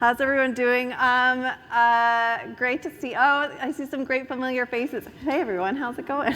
How's everyone doing? Great to see. Oh, I see some great familiar faces. Hey everyone, how's it going?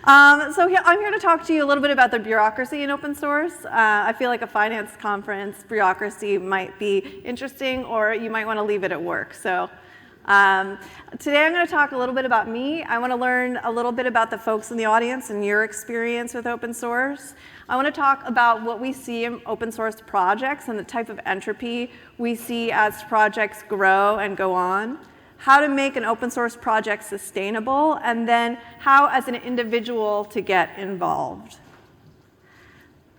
I'm here to talk to you a little bit about the bureaucracy in open source. I feel like a finance conference, bureaucracy might be interesting, or you might want to leave it at work. So today I'm going to talk a little bit about me. I want to learn a little bit about the folks in the audience and your experience with open source. I want to talk about what we see in open source projects and the type of entropy we see as projects grow and go on, how to make an open source project sustainable, and then how as an individual to get involved.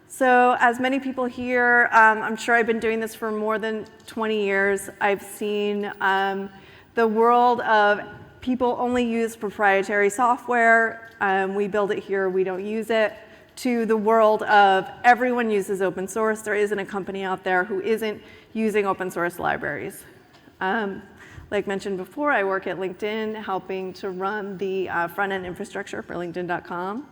So as many people here, I'm sure I've been doing this for more than 20 years. I've seen the world of people only use proprietary software. We build it here, we don't use it, to the world of everyone uses open source. There isn't a company out there who isn't using open source libraries. Like mentioned before, I work at LinkedIn helping to run the front-end infrastructure for LinkedIn.com.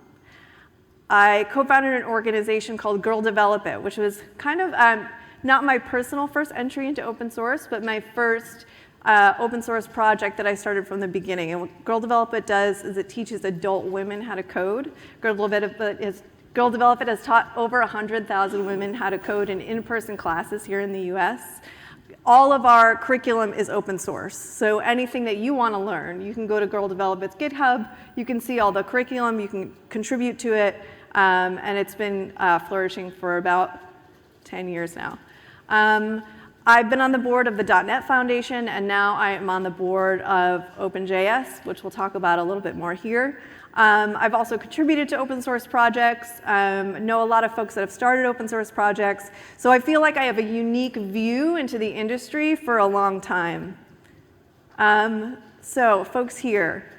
I co-founded an organization called Girl Develop It, which was kind of not my personal first entry into open source, but my first open source project that I started from the beginning. And what Girl Develop It does is it teaches adult women how to code. Girl Develop It has taught over 100,000 women how to code in in-person classes here in the US. All of our curriculum is open source. So anything that you want to learn, you can go to Girl Develop It's GitHub, you can see all the curriculum, you can contribute to it, and it's been flourishing for about 10 years now. I've been on the board of the .NET Foundation, and now I am on the board of OpenJS, which we'll talk about a little bit more here. I've also contributed to open source projects, know a lot of folks that have started open source projects, so I feel like I have a unique view into the industry for a long time. So folks here,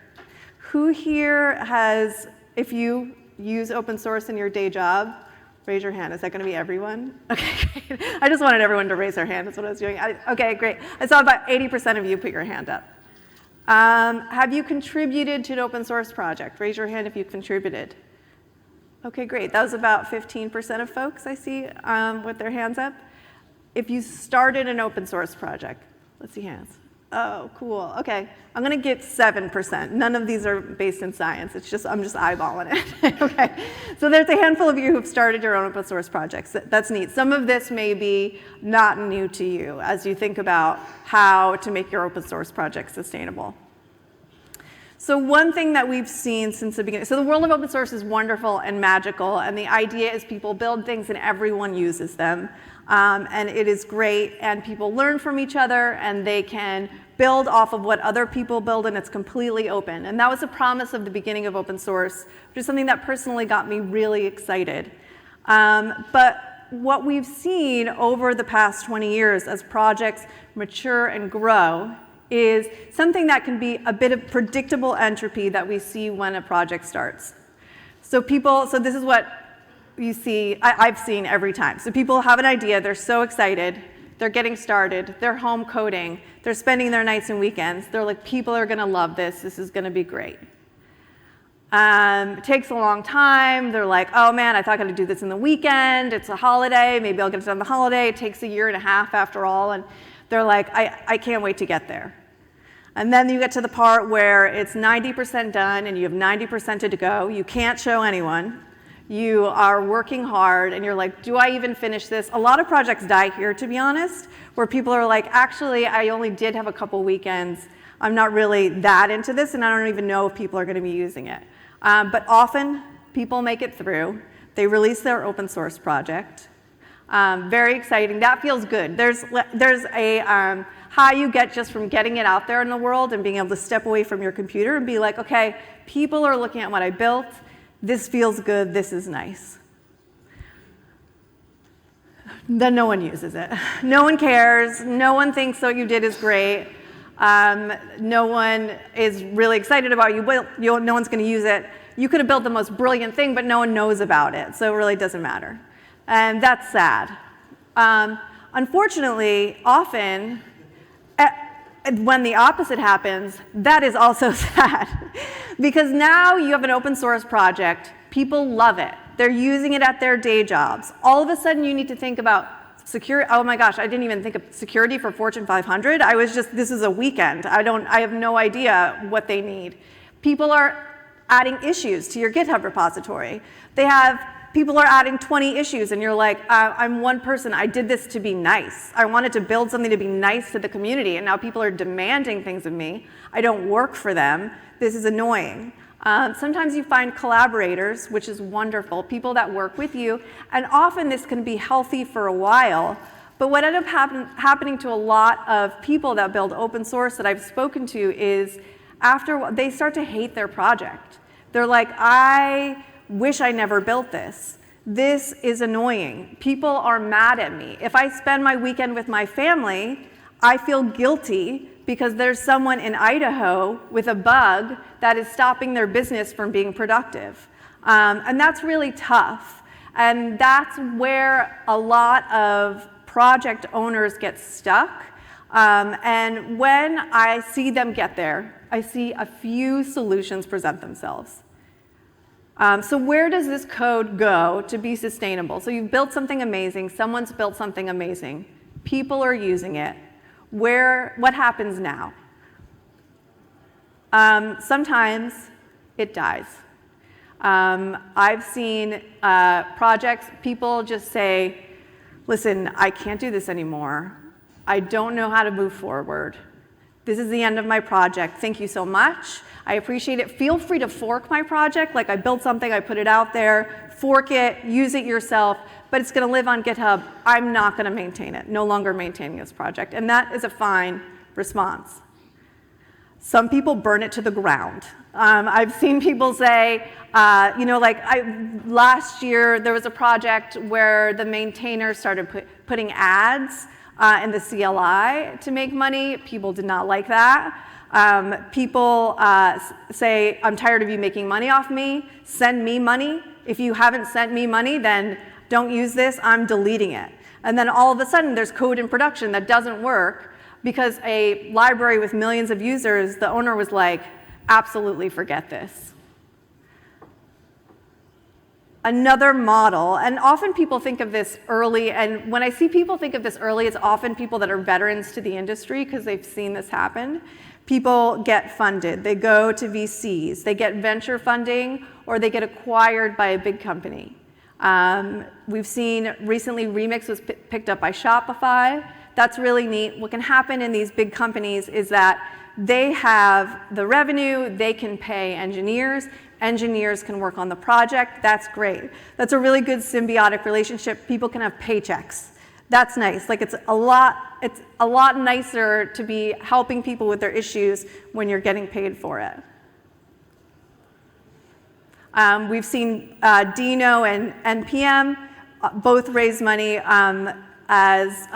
who here has, if you use open source in your day job, raise your hand. Is that going to be everyone? Okay, great. I just wanted everyone to raise their hand. That's what I was doing. Okay, great. I saw about 80% of you put your hand up. Have you contributed to an open source project? Raise your hand if you've contributed. Okay, great. That was about 15% of folks I see with their hands up. If you started an open source project, let's see hands. Oh, cool. Okay, I'm going to get 7%. None of these are based in science. It's just I'm just eyeballing it. Okay, so there's a handful of you who've started your own open source projects. That's neat. Some of this may be not new to you as you think about how to make your open source project sustainable. So one thing that we've seen since the beginning, so the world of open source is wonderful and magical, and the idea is people build things and everyone uses them. And it is great, and people learn from each other, and they can build off of what other people build, and it's completely open. And that was the promise of the beginning of open source, which is something that personally got me really excited. But what we've seen over the past 20 years as projects mature and grow is something that can be a bit of predictable entropy that we see when a project starts. So this is what you see, I've seen every time. So people have an idea, they're so excited, they're getting started, they're home coding, they're spending their nights and weekends, they're like, people are gonna love this is gonna be great. It takes a long time, they're like, oh man, I thought I could do this in the weekend, it's a holiday, maybe I'll get it done on the holiday, it takes a year and a half after all, and they're like, I can't wait to get there. And then you get to the part where it's 90% done and you have 90% to go, you can't show anyone. You are working hard and you're like, do I even finish this? A lot of projects die here, to be honest, where people are like, actually, I only did have a couple weekends. I'm not really that into this and I don't even know if people are going to be using it. But often people make it through. They release their open source project. Very exciting. That feels good. There's a how you get just from getting it out there in the world and being able to step away from your computer and be like, okay, people are looking at what I built. This feels good, this is nice. Then no one uses it. No one cares, no one thinks what you did is great. No one is really excited about you, no one's gonna use it. You could have built the most brilliant thing, but no one knows about it, so it really doesn't matter. And that's sad. Unfortunately, often, when the opposite happens, that is also sad. Because now you have an open source project, people love it. They're using it at their day jobs. All of a sudden you need to think about oh my gosh, I didn't even think of security for Fortune 500. I was just, this is a weekend. I have no idea what they need. People are adding issues to your GitHub repository. People are adding 20 issues and you're like, I'm one person, I did this to be nice. I wanted to build something to be nice to the community and now people are demanding things of me. I don't work for them. This is annoying. Sometimes you find collaborators, which is wonderful, people that work with you, and often this can be healthy for a while, but what ended up happening to a lot of people that build open source that I've spoken to is after they start to hate their project. They're like, I wish I never built this. This is annoying. People are mad at me. If I spend my weekend with my family, I feel guilty because there's someone in Idaho with a bug that is stopping their business from being productive. And that's really tough. And that's where a lot of project owners get stuck. And when I see them get there, I see a few solutions present themselves. So where does this code go to be sustainable? So you've built something amazing, someone's built something amazing, people are using it. What happens now? Sometimes it dies. I've seen projects, people just say, listen, I can't do this anymore. I don't know how to move forward. This is the end of my project. Thank you so much. I appreciate it. Feel free to fork my project. Like I built something, I put it out there, fork it, use it yourself, but it's going to live on GitHub. I'm not going to maintain it. No longer maintaining this project. And that is a fine response. Some people burn it to the ground. I've seen people say, last year there was a project where the maintainer started putting ads in the CLI to make money. People did not like that. People say, I'm tired of you making money off me. Send me money. If you haven't sent me money, then don't use this. I'm deleting it. And then all of a sudden, there's code in production that doesn't work because a library with millions of users, the owner was like, absolutely forget this. Another model, and often people think of this early, and when I see people think of this early, it's often people that are veterans to the industry because they've seen this happen. People get funded. They go to VCs. They get venture funding, or they get acquired by a big company. We've seen recently Remix was picked up by Shopify. That's really neat. What can happen in these big companies is that they have the revenue, they can pay engineers, engineers can work on the project. That's great. That's a really good symbiotic relationship. People can have paychecks. That's nice. Like it's a lot nicer to be helping people with their issues when you're getting paid for it. We've seen Dino and NPM both raise money as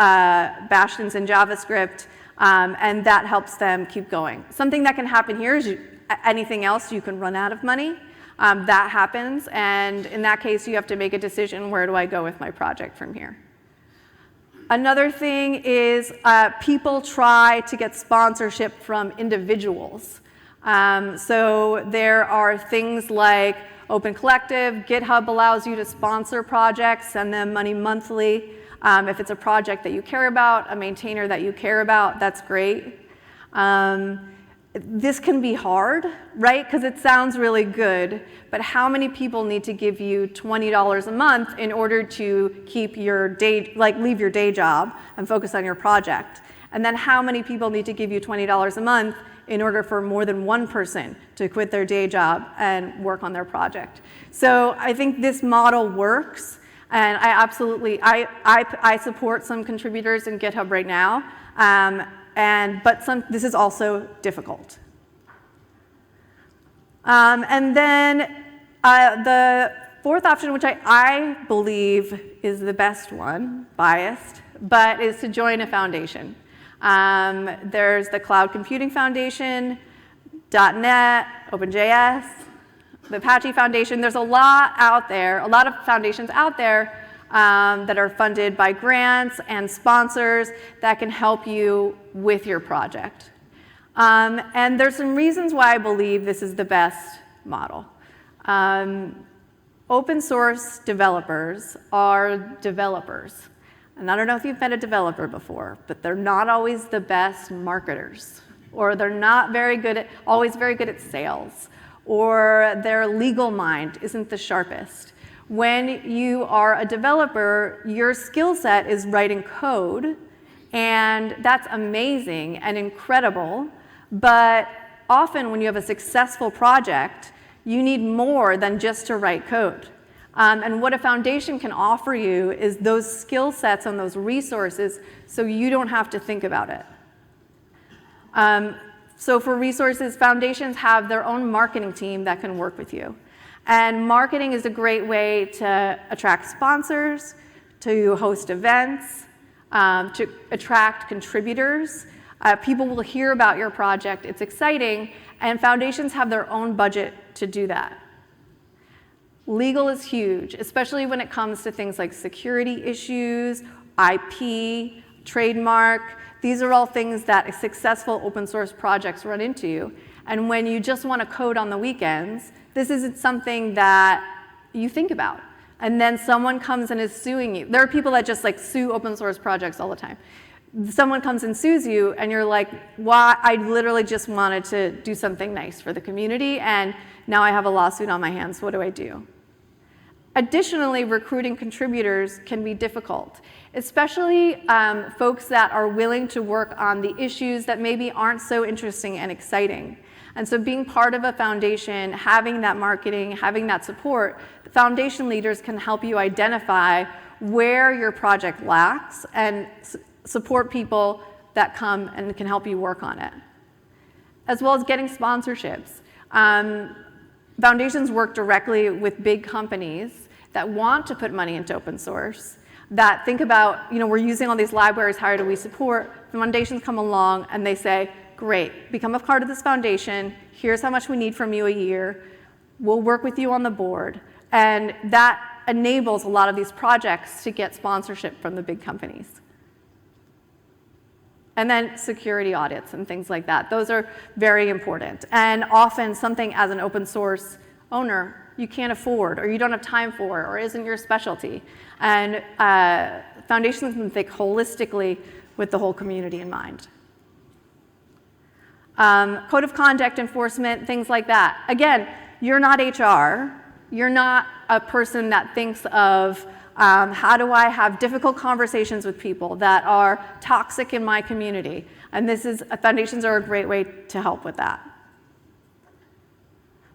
bastions in JavaScript, and that helps them keep going. Something that can happen here is anything else, you can run out of money. That happens, and in that case, you have to make a decision, where do I go with my project from here? Another thing is people try to get sponsorship from individuals. So there are things like Open Collective, GitHub allows you to sponsor projects, send them money monthly. If it's a project that you care about, a maintainer that you care about, that's great. This can be hard, right? Because it sounds really good, but how many people need to give you $20 a month in order to keep your leave your day job and focus on your project? And then how many people need to give you $20 a month in order for more than one person to quit their day job and work on their project? So I think this model works, and I support some contributors in GitHub right now. But this is also difficult. And then the fourth option, which I believe is the best one, biased, but is to join a foundation. There's the Cloud Computing Foundation, .NET, OpenJS, the Apache Foundation. There's a lot out there, a lot of foundations out there that are funded by grants and sponsors that can help you with your project. And there's some reasons why I believe this is the best model. Open source developers are developers. And I don't know if you've met a developer before, but they're not always the best marketers, or they're not always very good at sales, or their legal mind isn't the sharpest. When you are a developer, your skill set is writing code, and that's amazing and incredible, but often when you have a successful project, you need more than just to write code. And what a foundation can offer you is those skill sets and those resources so you don't have to think about it. So for resources, foundations have their own marketing team that can work with you. And marketing is a great way to attract sponsors, to host events, to attract contributors. People will hear about your project. It's exciting, and foundations have their own budget to do that. Legal is huge, especially when it comes to things like security issues, IP, trademark. These are all things that successful open source projects run into. And when you just want to code on the weekends, this isn't something that you think about. And then someone comes and is suing you. There are people that just sue open source projects all the time. Someone comes and sues you, and you're like, why? I literally just wanted to do something nice for the community, and now I have a lawsuit on my hands. What do I do? Additionally, recruiting contributors can be difficult, especially folks that are willing to work on the issues that maybe aren't so interesting and exciting. And so being part of a foundation, having that marketing, having that support, the foundation leaders can help you identify where your project lacks and support people that come and can help you work on it, as well as getting sponsorships. Foundations work directly with big companies that want to put money into open source, that think about, we're using all these libraries, how do we support? Foundations come along and they say, great, become a part of this foundation, here's how much we need from you a year, we'll work with you on the board. And that enables a lot of these projects to get sponsorship from the big companies. And then security audits and things like that. Those are very important. And often something as an open source owner you can't afford, or you don't have time for, or isn't your specialty. And foundations can think holistically with the whole community in mind. Code of conduct enforcement, things like that. Again, you're not HR. You're not a person that thinks of how do I have difficult conversations with people that are toxic in my community? And foundations are a great way to help with that.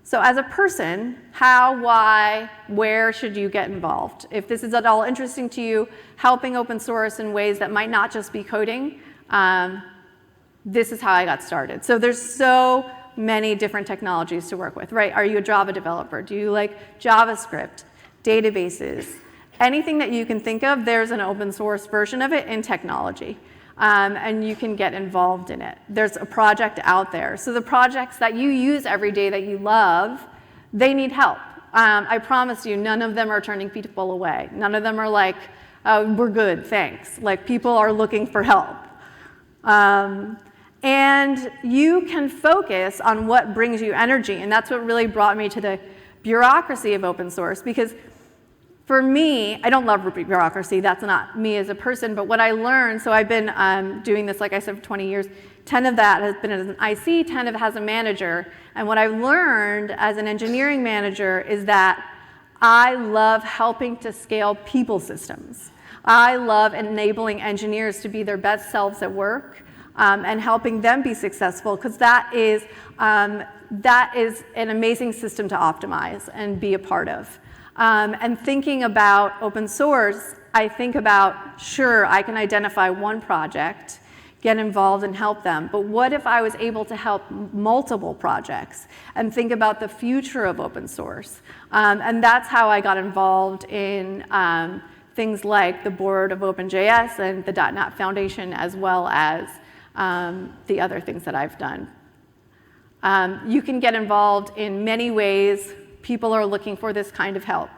So as a person, how, why, where should you get involved? If this is at all interesting to you, helping open source in ways that might not just be coding, this is how I got started. So there's so many different technologies to work with, right? Are you a Java developer? Do you like JavaScript, databases? Anything that you can think of, there's an open source version of it in technology. And you can get involved in it. There's a project out there. So the projects that you use every day that you love, they need help. I promise you, none of them are turning people away. None of them are like, oh, we're good, thanks. Like, people are looking for help. And you can focus on what brings you energy. And that's what really brought me to the bureaucracy of open source, because for me, I don't love bureaucracy. That's not me as a person. But what I learned, so I've been doing this, like I said, for 20 years. 10 of that has been as an IC, 10 of it as a manager. And what I've learned as an engineering manager is that I love helping to scale people systems. I love enabling engineers to be their best selves at work and helping them be successful, because that is an amazing system to optimize and be a part of. And thinking about open source, I think about, sure, I can identify one project, get involved and help them, but what if I was able to help multiple projects and think about the future of open source? And that's how I got involved in things like the board of OpenJS and the .NET Foundation, as well as the other things that I've done. You can get involved in many ways. People are looking for this kind of help.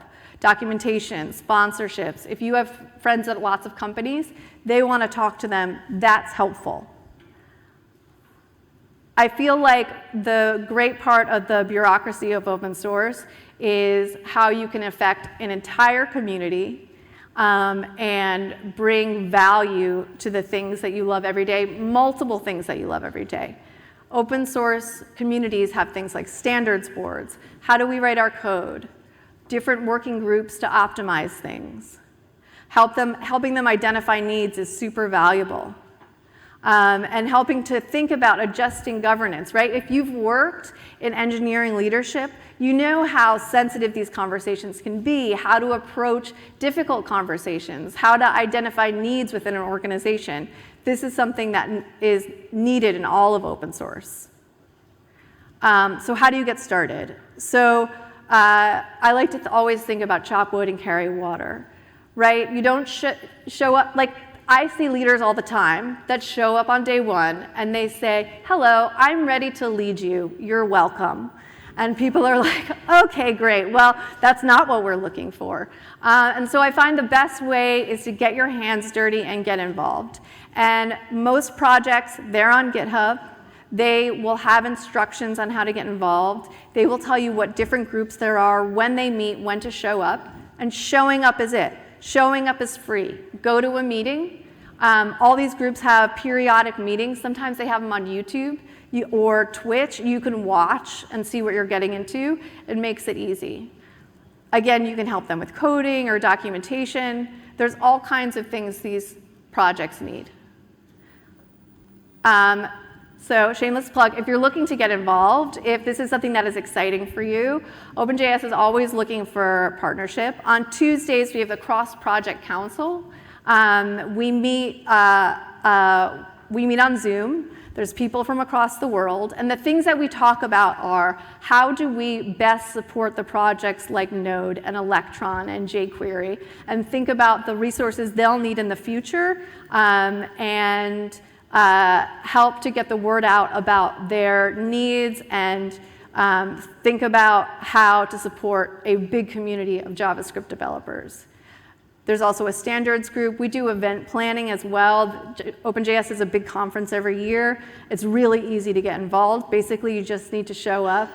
Documentation, sponsorships. If you have friends at lots of companies, they want to talk to them. That's helpful. I feel like the great part of the bureaucracy of open source is how you can affect an entire community and bring value to the things that you love every day, multiple things that you love every day. Open source communities have things like standards boards. How do we write our code? Different working groups to optimize things. Helping them identify needs is super valuable. And helping to think about adjusting governance, right? If you've worked in engineering leadership, you know how sensitive these conversations can be, how to approach difficult conversations, how to identify needs within an organization. This is something that is needed in all of open source. So how do you get started? So I like to always think about chop wood and carry water, right? You don't show up, like I see leaders all the time that show up on day one and they say, hello, I'm ready to lead you, you're welcome. And people are like, okay, great, well, that's not what we're looking for. And so I find the best way is to get your hands dirty and get involved. And most projects, they're on GitHub. They will have instructions on how to get involved. They will tell you what different groups there are, when they meet, when to show up. And showing up is it. Showing up is free. Go to a meeting. All these groups have periodic meetings. Sometimes they have them on YouTube or Twitch. You can watch and see what you're getting into. It makes it easy. Again, you can help them with coding or documentation. There's all kinds of things these projects need. So shameless plug, if you're looking to get involved, if this is something that is exciting for you, OpenJS is always looking for partnership. On Tuesdays, we have the Cross-Project Council. We meet on Zoom. There's people from across the world. And the things that we talk about are how do we best support the projects like Node and Electron and jQuery and think about the resources they'll need in the future and help to get the word out about their needs and think about how to support a big community of JavaScript developers. There's also a standards group. We do event planning as well. OpenJS is a big conference every year. It's really easy to get involved. Basically, you just need to show up.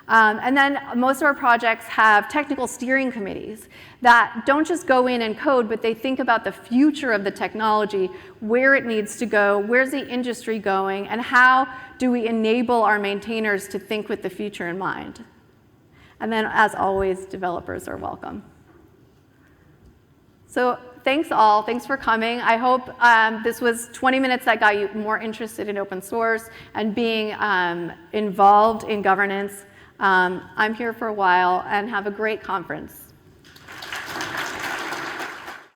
And then most of our projects have technical steering committees that don't just go in and code, but they think about the future of the technology, where it needs to go, where's the industry going, and how do we enable our maintainers to think with the future in mind. And then, as always, developers are welcome. So thanks all, thanks for coming. I hope this was 20 minutes that got you more interested in open source and being involved in governance. I'm here for a while, and have a great conference.